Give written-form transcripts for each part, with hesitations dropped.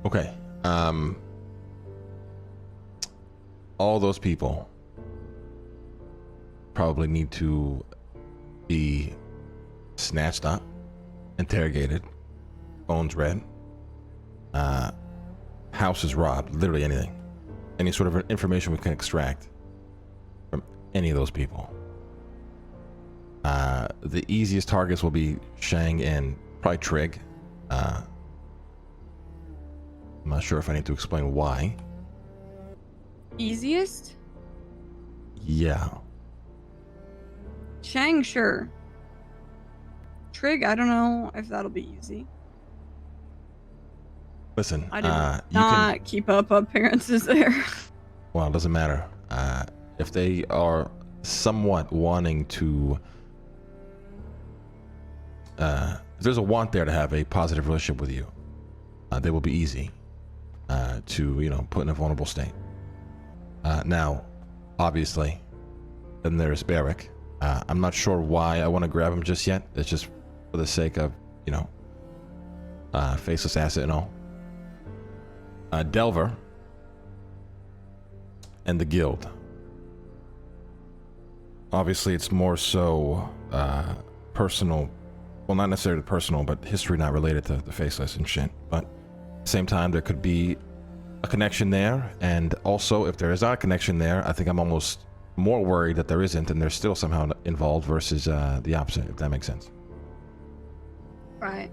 Okay. All those people probably need to be snatched up, interrogated, phones read, houses robbed, literally anything. Any sort of information we can extract from any of those people. The easiest targets will be Shang and probably Trig. I'm not sure if I need to explain why. Easiest? Yeah. Shang, sure. Trig, I don't know if that'll be easy. Listen, I did you not can keep up appearances there. Well, it doesn't matter. If they are somewhat wanting to, if there's a want there to have a positive relationship with you, they will be easy to, you know, put in a vulnerable state. Now, obviously, then there's Barrick. I'm not sure why I want to grab him just yet. It's just for the sake of, you know, faceless asset and all. Delver and the guild. Obviously, it's more so personal. Well, not necessarily personal, but history not related to the faceless and shit. But at the same time, there could be a connection there. And also, if there is not a connection there, I think I'm almost more worried that there isn't and they're still somehow involved versus the opposite, if that makes sense. Right.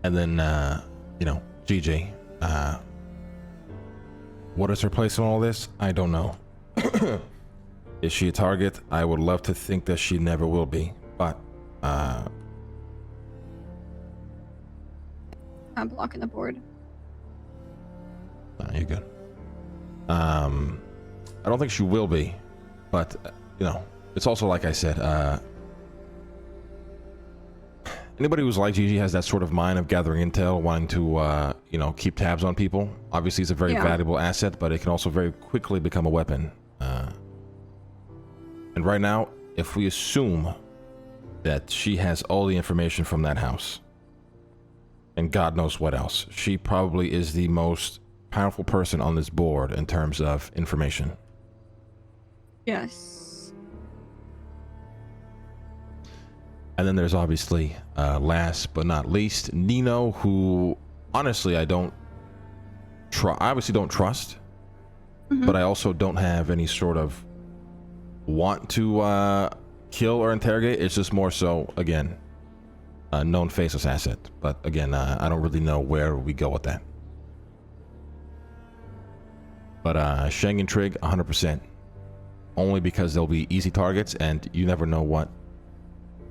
And then, you know, GG. What is her place in all this? I don't know. Is she a target? I would love to think that she never will be, but I'm blocking the board. you're good. I don't think she will be, but you know, it's also like I said, anybody who's like Gigi has that sort of mind of gathering intel, wanting to you know, keep tabs on people. Obviously, it's a very valuable asset, but it can also very quickly become a weapon. And right now, if we assume that she has all the information from that house, and God knows what else, she probably is the most powerful person on this board in terms of information. Yes. And then there's obviously, last but not least, Nino, who honestly I obviously don't trust, but I also don't have any sort of want to kill or interrogate. It's just more so, again, a known faceless asset. But again, I don't really know where we go with that. But Shang and Trig, 100%. Only because they'll be easy targets, and you never know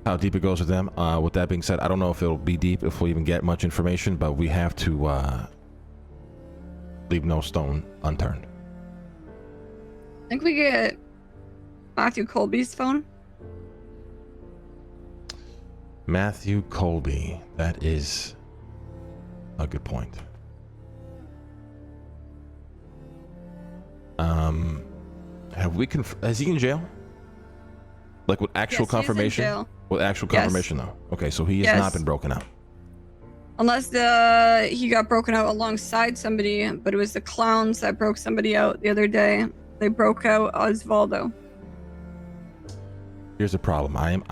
how deep it goes with them. With that being said, I don't know if it'll be deep, if we even get much information, but we have to leave no stone unturned. I think we get Matthew Colby's phone. Matthew Colby. That is a good point. Is he in jail? Like with actual confirmation? He's in jail. With actual confirmation though. Okay, so he has not been broken out. Unless he got broken out alongside somebody, but it was the clowns that broke somebody out the other day. They broke out Osvaldo. Here's the problem.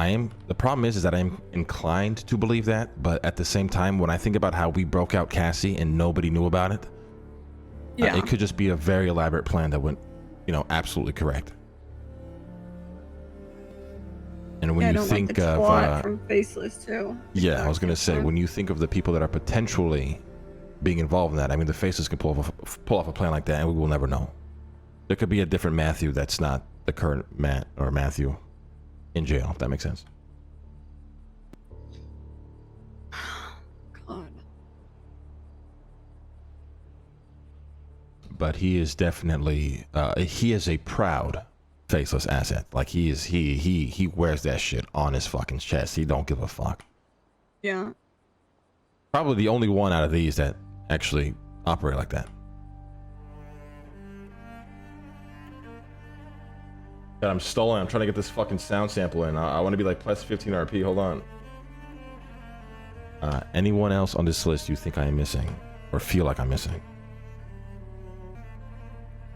The problem is that I'm inclined to believe that, but at the same time, when I think about how we broke out Cassie and nobody knew about it, it could just be a very elaborate plan that went, you know, absolutely correct. And when you think of from Faceless too. Yeah, I was gonna say, when you think of the people that are potentially being involved in that, I mean, the Faceless can pull off a plan like that, and we will never know. There could be a different Matthew that's not the current Matt or Matthew in jail, if that makes sense. God. But he is definitely he is a proud faceless asset. Like he wears that shit on his fucking chest. He don't give a fuck. Yeah. Probably the only one out of these that actually operate like that. God, I'm stolen. I'm trying to get this fucking sound sample in. I want to be like plus 15 RP. Hold on. Anyone else on this list you think I am missing or feel like I'm missing?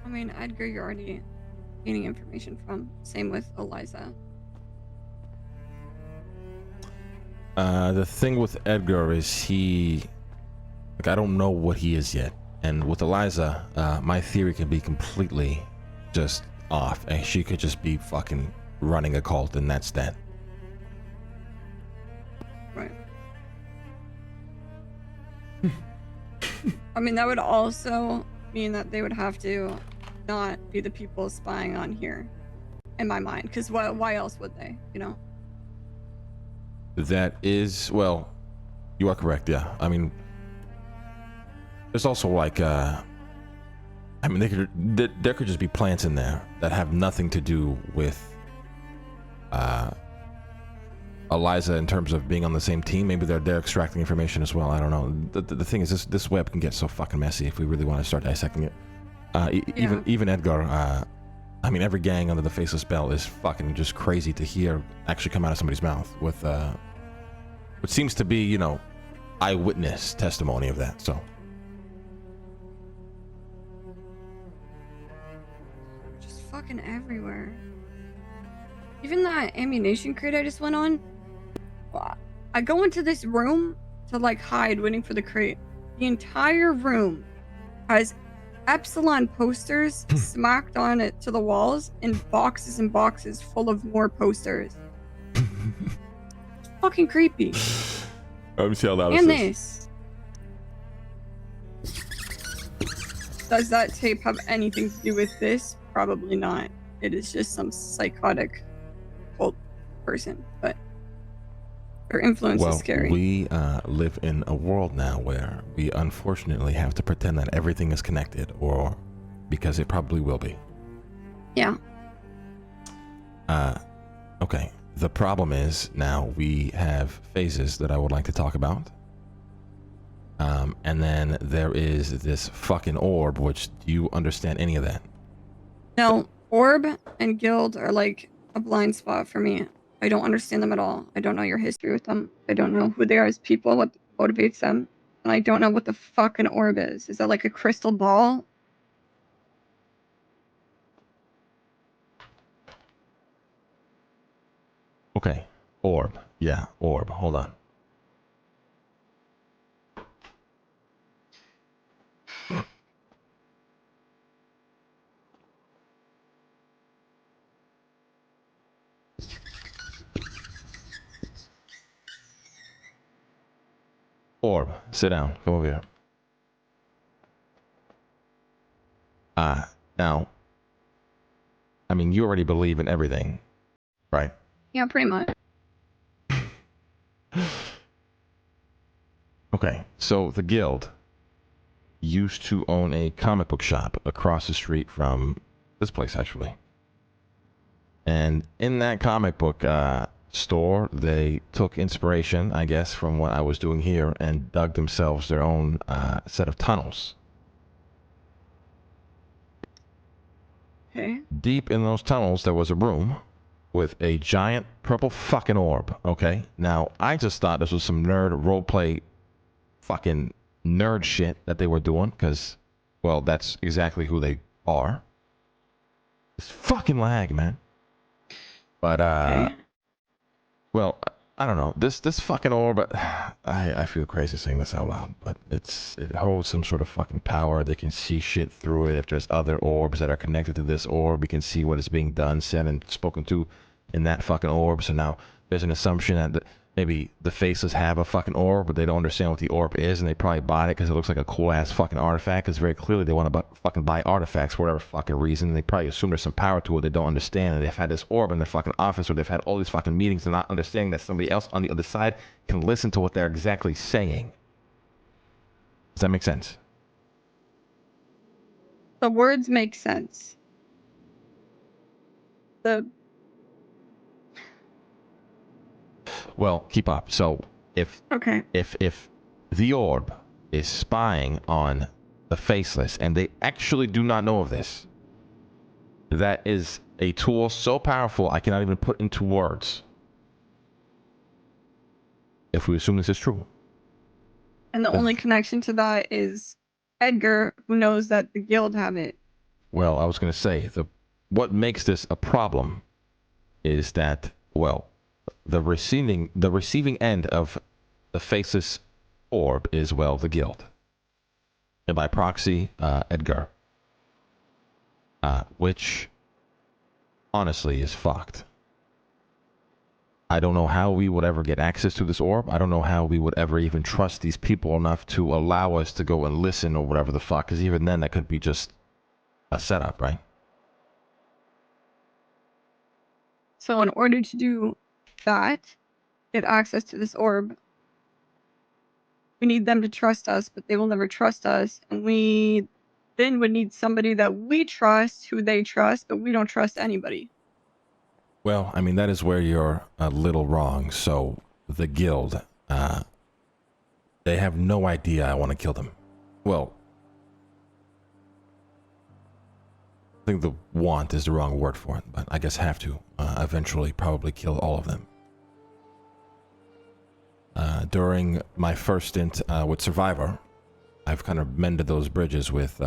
I mean, Edgar, you're already gaining information from. Same with Eliza. The thing with Edgar is I don't know what he is yet. And with Eliza, my theory can be completely just off. And she could just be fucking running a cult and that's that. Right. I mean, that would also mean that they would have to not be the people spying on here, in my mind. Because why else would they, you know? That is, well, you are correct, yeah. I mean, there's also like, I mean, there could just be plants in there that have nothing to do with Eliza in terms of being on the same team. Maybe they're extracting information as well. I don't know. The thing is, this web can get so fucking messy if we really want to start dissecting it. Even Edgar, I mean, every gang under the Faceless Bell is fucking just crazy to hear actually come out of somebody's mouth with what seems to be, you know, eyewitness testimony of that. So just fucking everywhere. Even that ammunition crate I just went on, I go into this room to like hide waiting for the crate. The entire room has Epsilon posters smacked on it to the walls and boxes full of more posters. Fucking creepy. Let me see how loud And this. Does that tape have anything to do with this? Probably not. It is just some psychotic cult person, but their influence is scary. We live in a world now where we unfortunately have to pretend that everything is connected, or because it probably will be. Yeah. Okay. The problem is now we have phases that I would like to talk about. And then there is this fucking orb, which do you understand any of that? No, Orb and Guild are like a blind spot for me. I don't understand them at all. I don't know your history with them. I don't know who they are as people, what motivates them. And I don't know what the fucking orb is. Is that like a crystal ball? Okay. Orb. Yeah, orb. Hold on. Orb, sit down. Come over here. Now, I mean, you already believe in everything, right? Yeah, pretty much. Okay, so the Guild used to own a comic book shop across the street from this place, actually. And in that comic book store, they took inspiration, I guess, from what I was doing here and dug themselves their own set of tunnels. Okay. Deep in those tunnels, there was a room with a giant purple fucking orb, okay? Now, I just thought this was some nerd roleplay fucking nerd shit that they were doing, because, well, that's exactly who they are. It's fucking lag, man. But, Okay. well, I don't know. This fucking orb, I feel crazy saying this out loud, but it holds some sort of fucking power. They can see shit through it. If there's other orbs that are connected to this orb, we can see what is being done, said, and spoken to in that fucking orb. So now there's an assumption that maybe the Faceless have a fucking orb, but they don't understand what the orb is, and they probably bought it because it looks like a cool-ass fucking artifact, because very clearly they want to fucking buy artifacts for whatever fucking reason. They probably assume there's some power to it they don't understand, and they've had this orb in their fucking office, or they've had all these fucking meetings and not understanding that somebody else on the other side can listen to what they're exactly saying. Does that make sense? The words make sense. Well, keep up. So if the orb is spying on the Faceless and they actually do not know of this, that is a tool so powerful I cannot even put into words. If we assume this is true, And the only connection to that is Edgar, who knows that the guild have it. Well, I was going to say, what makes this a problem is that, well, the receiving end of the faceless orb is, well, the guild. And by proxy, Edgar. Which, honestly, is fucked. I don't know how we would ever get access to this orb. I don't know how we would ever even trust these people enough to allow us to go and listen or whatever the fuck, because even then that could be just a setup, right? So in order to do that, get access to this orb, we need them to trust us, but they will never trust us. And we then would need somebody that we trust, who they trust, but we don't trust anybody. Well, I mean, that is where you're a little wrong. So, the guild, they have no idea I want to kill them. Well, I think the want is the wrong word for it, but I guess have to eventually probably kill all of them. During my first stint with Survivor, I've kind of mended those bridges with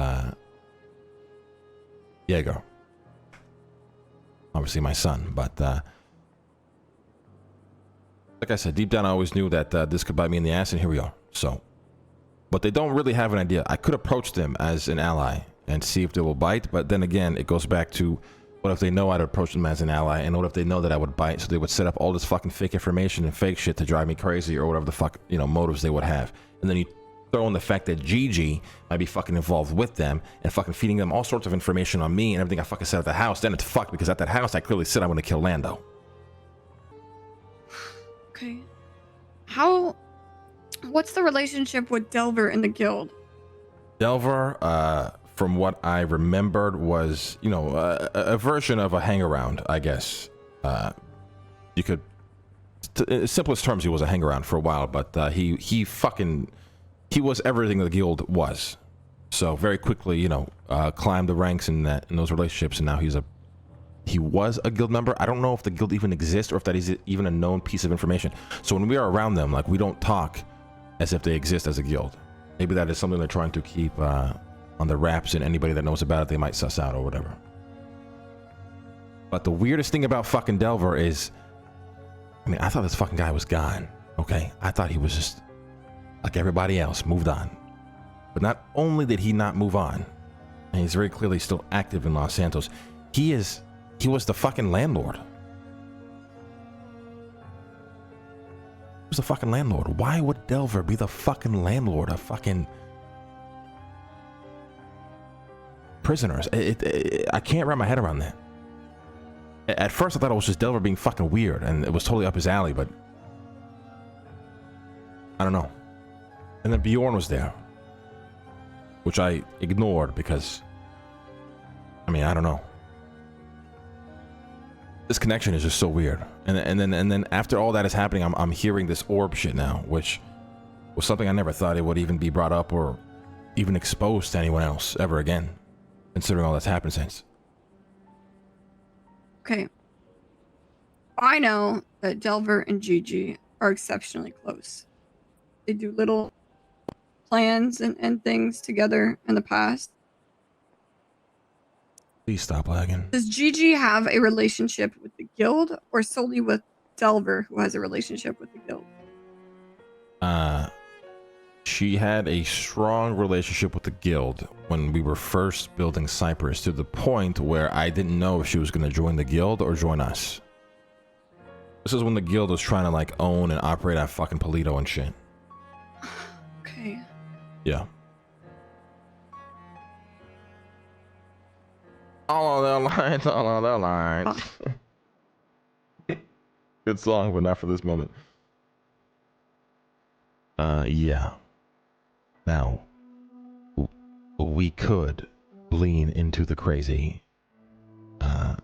Jaeger. Obviously my son, but like I said, deep down I always knew that this could bite me in the ass, and here we are. So, but they don't really have an idea. I could approach them as an ally and see if they will bite, but then again, it goes back to, what if they know I'd approach them as an ally, and what if they know that I would bite, so they would set up all this fucking fake information and fake shit to drive me crazy, or whatever the fuck, you know, motives they would have. And then you throw in the fact that Gigi might be fucking involved with them and fucking feeding them all sorts of information on me and everything I fucking said at the house, then it's fucked, because at that house I clearly said I'm gonna kill Lando. Okay. What's the relationship with Delver and the guild? Delver, from what I remembered, was, you know, a version of a hang-around, I guess. You could, in simplest terms, he was a hang-around for a while, but he was everything the guild was. So very quickly, you know, climbed the ranks in those relationships, and now he was a guild member. I don't know if the guild even exists or if that is even a known piece of information. So when we are around them, like, we don't talk as if they exist as a guild. Maybe that is something they're trying to keep on the wraps, and anybody that knows about it, they might suss out or whatever. But the weirdest thing about fucking Delver is, I mean, I thought this fucking guy was gone, okay? I thought he was just like everybody else, moved on. But not only did he not move on, and he's very clearly still active in Los Santos, he was the fucking landlord. He was the fucking landlord. Why would Delver be the fucking landlord of fucking prisoners? I can't wrap my head around that. At first I thought it was just Delver being fucking weird, and it was totally up his alley, but I don't know. And then Bjorn was there, which I ignored because, I mean, I don't know. This connection is just so weird. And then after all that is happening, I'm hearing this orb shit now, which was something I never thought it would even be brought up or even exposed to anyone else ever again, considering all that's happened since. Okay. I know that Delver and Gigi are exceptionally close. They do little plans and things together in the past. Please stop lagging. Does Gigi have a relationship with the guild, or solely with Delver, who has a relationship with the guild? She had a strong relationship with the guild when we were first building Cyprus, to the point where I didn't know if she was going to join the guild or join us. This is when the guild was trying to, like, own and operate at fucking Polito and shit. Okay. Yeah. All of their lines, all of their lines. Good song, but not for this moment. Yeah. Now, we could lean into the crazy. And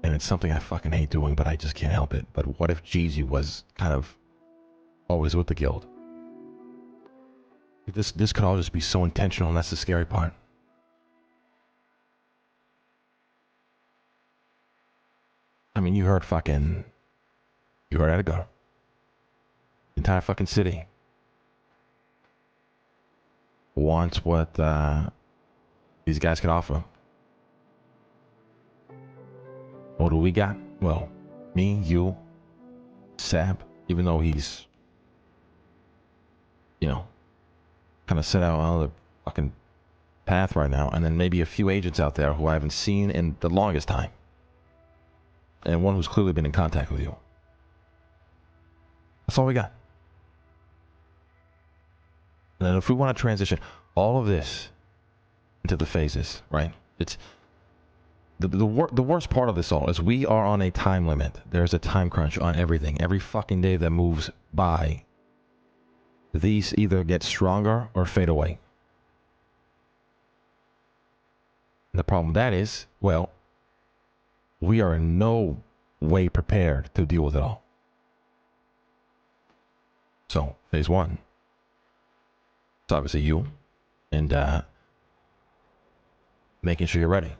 it's something I fucking hate doing, but I just can't help it. But what if Gigi was kind of always with the guild? This could all just be so intentional, and that's the scary part. I mean, you heard Edgar. The entire fucking city wants what these guys can offer. What do we got? Well, me, you, Sab, even though he's, you know, kind of set out on the fucking path right now, and then maybe a few agents out there who I haven't seen in the longest time, and one who's clearly been in contact with you. That's all we got. And then if we want to transition all of this into the phases, right? It's the worst part of this all is we are on a time limit. There's a time crunch on everything. Every fucking day that moves by, these either get stronger or fade away. And the problem with that is, well, we are in no way prepared to deal with it all. So, phase one. It's obviously you, and making sure you're ready.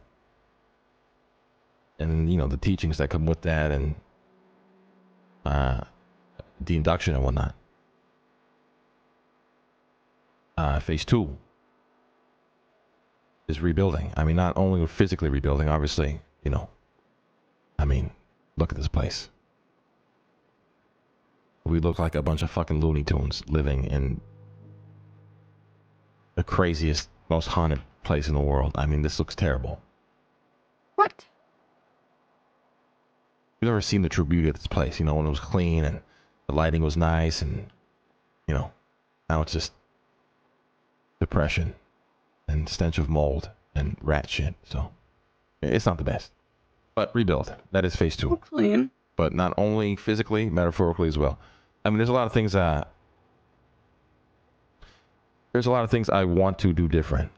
And, you know, the teachings that come with that, and the induction and whatnot. Phase two is rebuilding. I mean, not only physically rebuilding, obviously, you know. I mean, look at this place. We look like a bunch of fucking Looney Tunes living in the craziest, most haunted place in the world. I mean, this looks terrible. What? You've never seen the true beauty of this place, you know, when it was clean and the lighting was nice, and, you know, now it's just depression and stench of mold and rat shit. So it's not the best. But rebuild. That is phase two. So clean. But not only physically, metaphorically as well. I mean, there's a lot of things I want to do different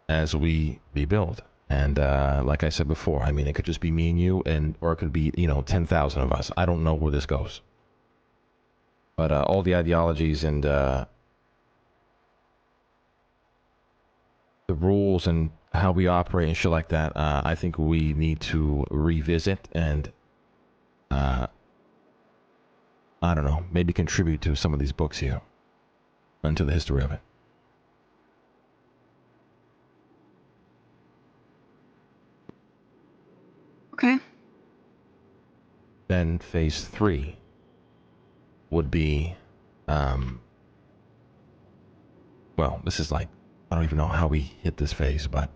as we rebuild. And like I said before, I mean, it could just be me and you, or it could be, you know, 10,000 of us. I don't know where this goes. But all the ideologies and the rules and how we operate and shit like that, I think we need to revisit and, I don't know, maybe contribute to some of these books here and to the history of it. Okay. Then phase three would be, well, this is like, I don't even know how we hit this phase, but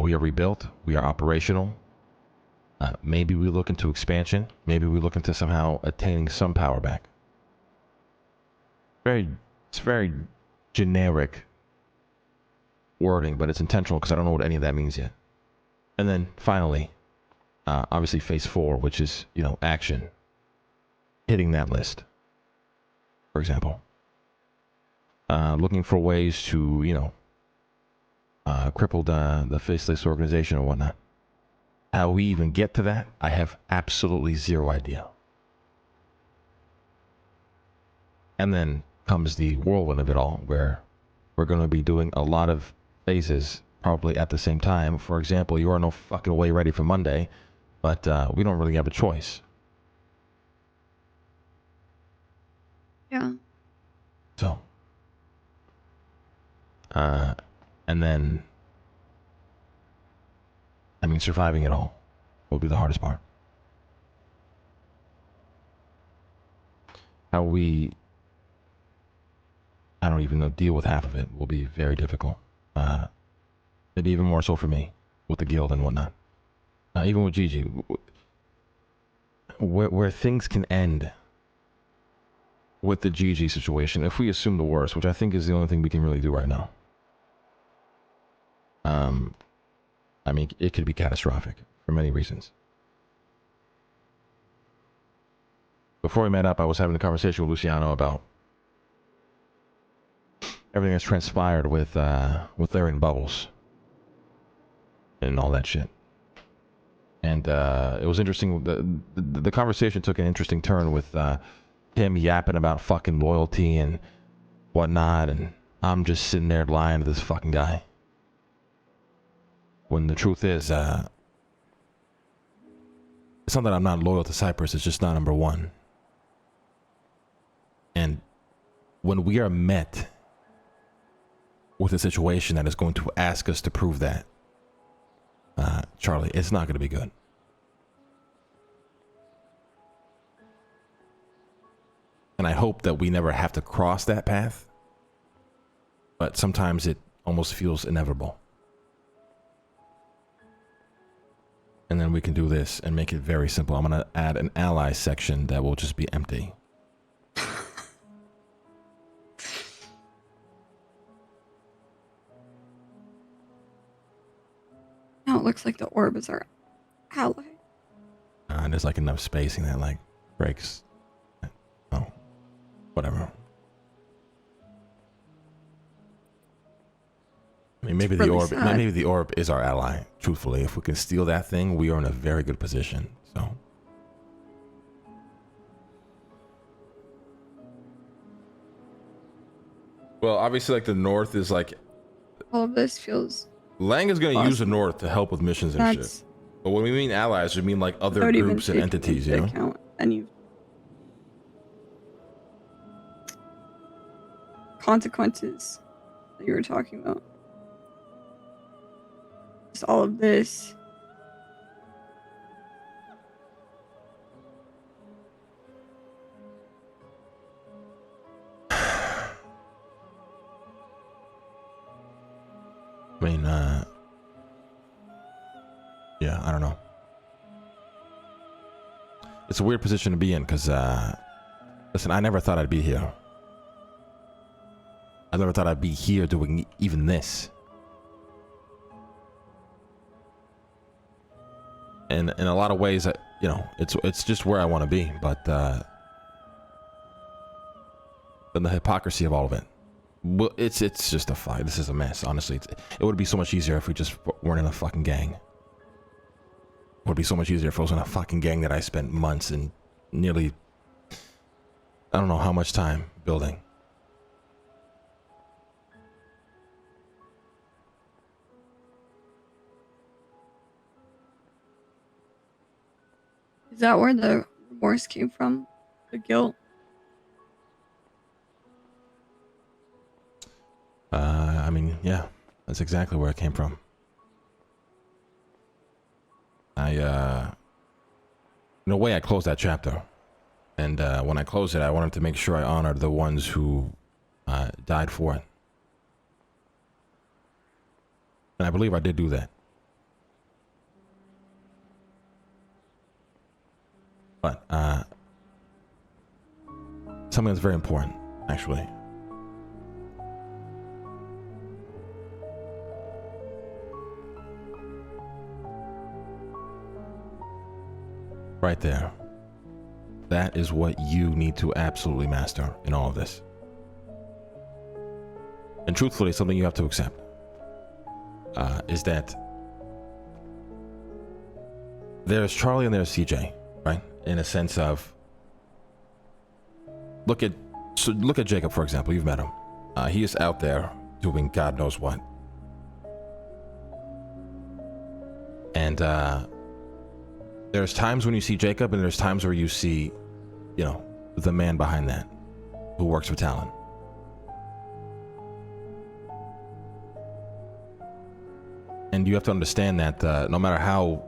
we are rebuilt, we are operational. Maybe we look into expansion. Maybe we look into somehow attaining some power back. It's very generic wording, but it's intentional because I don't know what any of that means yet. And then finally, obviously phase four, which is, you know, action. Hitting that list, for example. Looking for ways to, you know, cripple the faceless organization or whatnot. How we even get to that, I have absolutely zero idea. And then comes the whirlwind of it all, where we're going to be doing a lot of phases probably at the same time. For example, you are no fucking way ready for Monday, but we don't really have a choice. Yeah. So, and then, I mean, surviving it all will be the hardest part. How we, I don't even know, deal with half of it will be very difficult. Maybe even more so for me, with the guild and whatnot. Even with Gigi, where things can end with the Gigi situation, if we assume the worst, which I think is the only thing we can really do right now. I mean, it could be catastrophic for many reasons. Before we met up, I was having a conversation with Luciano about everything that's transpired with Larry and Bubbles and all that shit. And it was interesting. The conversation took an interesting turn with him yapping about fucking loyalty and whatnot, and I'm just sitting there lying to this fucking guy. When the truth is, it's not that I'm not loyal to Cypress, it's just not number one. And when we are met with a situation that is going to ask us to prove that, Charlie, it's not going to be good. And I hope that we never have to cross that path. But sometimes it almost feels inevitable. And then we can do this and make it very simple. I'm going to add an ally section that will just be empty. Now it looks like the orb is our ally. And there's like enough spacing that like breaks. Oh, whatever. I mean, maybe really the orb. sad. Maybe the orb is our ally. Truthfully, if we can steal that thing, we are in a very good position. So, well, obviously, like the north is like All of this feels Lang is going to awesome. use the north to help with missions and That's shit. But when we mean allies, we mean like other without even groups and taking entities. into You know. account any consequences that you were talking about. Just all of this. I mean, yeah, I don't know. It's a weird position to be in because, listen, I never thought I'd be here. I never thought I'd be here doing even this. And in a lot of ways, you know, it's just where I want to be. But then the hypocrisy of all of it. Well, it's just a fight. This is a mess, honestly. It would be so much easier if we just weren't in a fucking gang. It would be so much easier if I was in a fucking gang that I spent months and nearly, I don't know how much time building. Is that where the remorse came from? The guilt? I mean, yeah, that's exactly where it came from. In a way, I closed that chapter. And when I closed it, I wanted to make sure I honored the ones who died for it. And I believe I did do that. But something that's very important, actually. Right there. That is what you need to absolutely master in all of this. And truthfully, something you have to accept is that there's Charlie and there's CJ, right? In a sense of, look at Jacob, for example. You've met him. He is out there doing God knows what. And there's times when you see Jacob, and there's times where you see, you know, the man behind that, who works for Talon. And you have to understand that no matter how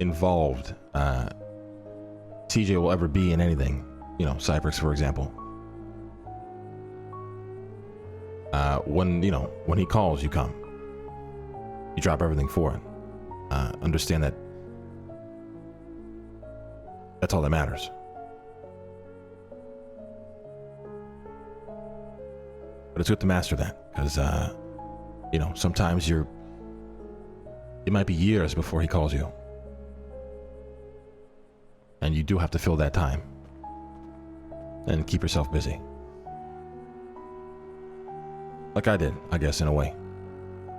involved CJ will ever be in anything, you know, Cypress, for example, when he calls, you come. You drop everything for it. Understand that that's all that matters. But it's good to master that, because you know, sometimes it might be years before he calls you, and you do have to fill that time and keep yourself busy, like I did, I guess, in a way,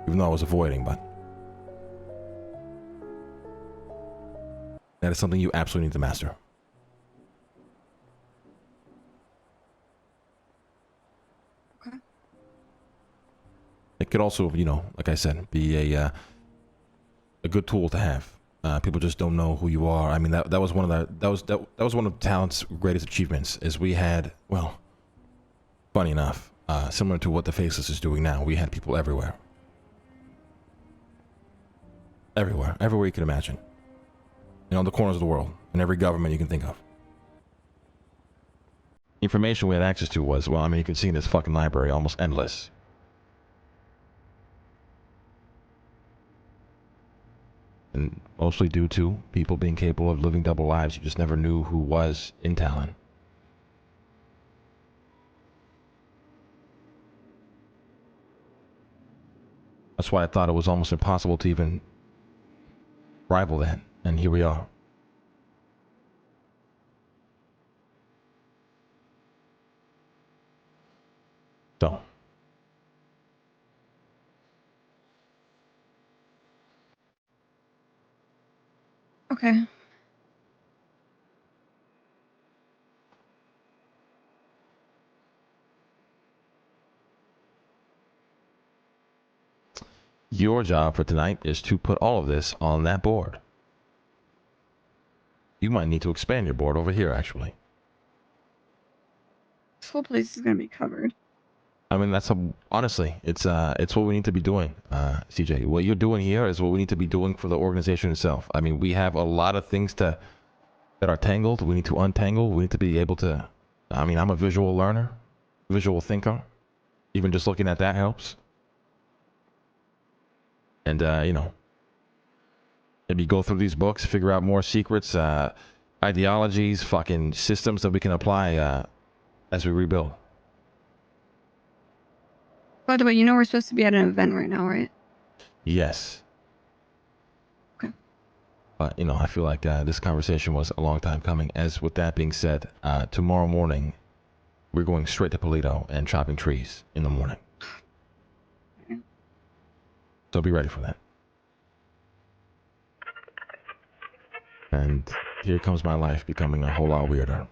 even though I was avoiding. But that is something you absolutely need to master. Okay. It could also, you know, like I said, be a good tool to have. People just don't know who you are. I mean, that was one of that was one of Talent's greatest achievements. Is we had, well, funny enough, similar to what the Faceless is doing now. We had people everywhere. Everywhere you can imagine. In all the corners of the world, in every government you can think of. Information we had access to was, well, I mean, you can see in this fucking library, almost endless. And mostly due to people being capable of living double lives. You just never knew who was in Talon. That's why I thought it was almost impossible to even rival that. And here we are. So. Okay. Your job for tonight is to put all of this on that board. You might need to expand your board over here, actually. This whole place is gonna be covered. I mean, honestly, it's what we need to be doing, CJ. What you're doing here is what we need to be doing for the organization itself. I mean, we have a lot of things that are tangled. We need to untangle. We need to be able to. I mean, I'm a visual learner, visual thinker. Even just looking at that helps. And you know, maybe go through these books, figure out more secrets, ideologies, fucking systems that we can apply as we rebuild. By the way, you know we're supposed to be at an event right now, right? Yes. Okay. But, you know, I feel like this conversation was a long time coming. As with that being said, tomorrow morning, we're going straight to Polito and chopping trees in the morning. Okay. So be ready for that. And here comes my life becoming a whole lot weirder.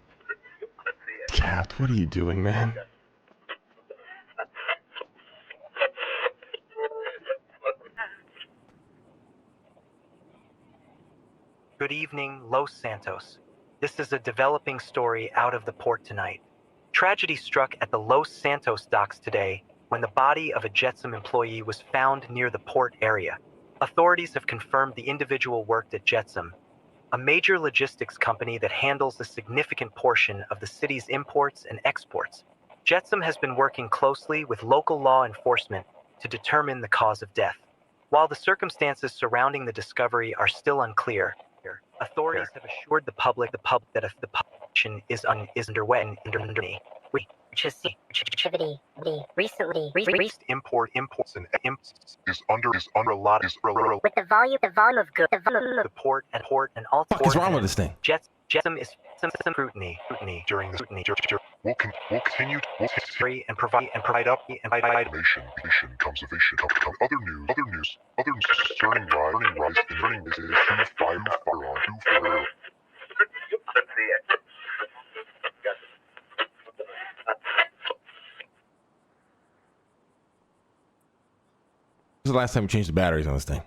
Cap, what are you doing, man? Good evening, Los Santos. This is a developing story out of the port tonight. Tragedy struck at the Los Santos docks today when the body of a Jetsam employee was found near the port area. Authorities have confirmed the individual worked at Jetsam, a major logistics company that handles a significant portion of the city's imports and exports. Jetsam has been working closely with local law enforcement to determine the cause of death. While the circumstances surrounding the discovery are still unclear, authorities have assured the public that the publication is underway and underway. Recently Imports and is under a lot with the volume of goods, the port and all. What is wrong with this thing? Jetsam is scrutiny during the scrutiny. We'll continue and provide information conservation other news concerning rise in learning this is 254. This is the last time we changed the batteries on this thing.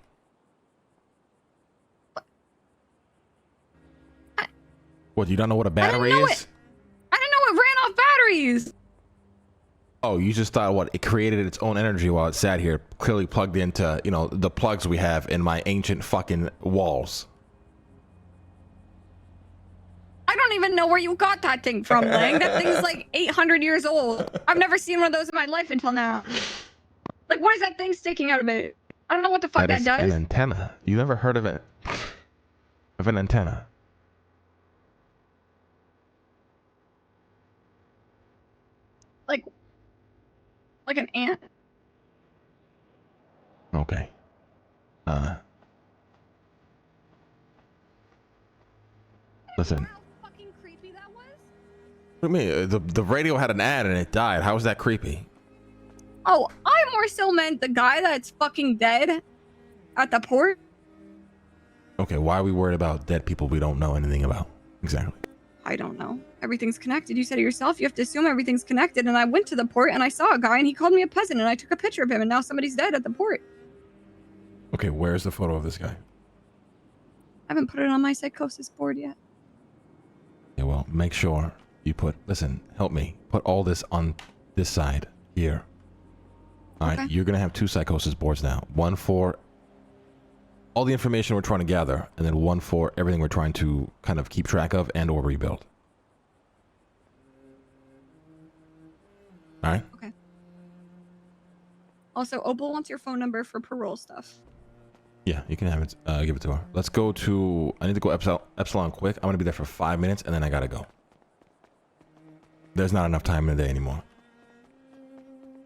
What, you don't know what a battery is? I didn't know it ran off batteries. Oh, you just thought what? It created its own energy while it sat here, clearly plugged into, you know, the plugs we have in my ancient fucking walls. I don't even know where you got that thing from, Lang. That thing's like 800 years old. I've never seen one of those in my life until now. Like, what is that thing sticking out of it? I don't know what the fuck that does. An antenna. You never heard of it? Of an antenna? Like an ant. Okay. Listen. How fucking creepy that was? What do you mean? The radio had an ad and it died. How is that creepy? Oh, I more so meant the guy that's fucking dead at the port. Okay, why are we worried about dead people we don't know anything about? Exactly. I don't know. Everything's connected. You said it yourself. You have to assume everything's connected. And I went to the port and I saw a guy and he called me a peasant and I took a picture of him and now somebody's dead at the port. Okay, where's the photo of this guy? I haven't put it on my psychosis board yet. Yeah, well, make sure you listen, help me. Put all this on this side here. All right, Okay. you're gonna have 2 psychosis boards now. One for all the information we're trying to gather, and then one for everything we're trying to kind of keep track of and or rebuild. All right. Also, Opal wants your phone number for parole stuff. Yeah, you can have it. Give it to her. Let's go to. I need to go Epsilon quick. I'm gonna be there for 5 minutes, and then I gotta go. There's not enough time in the day anymore.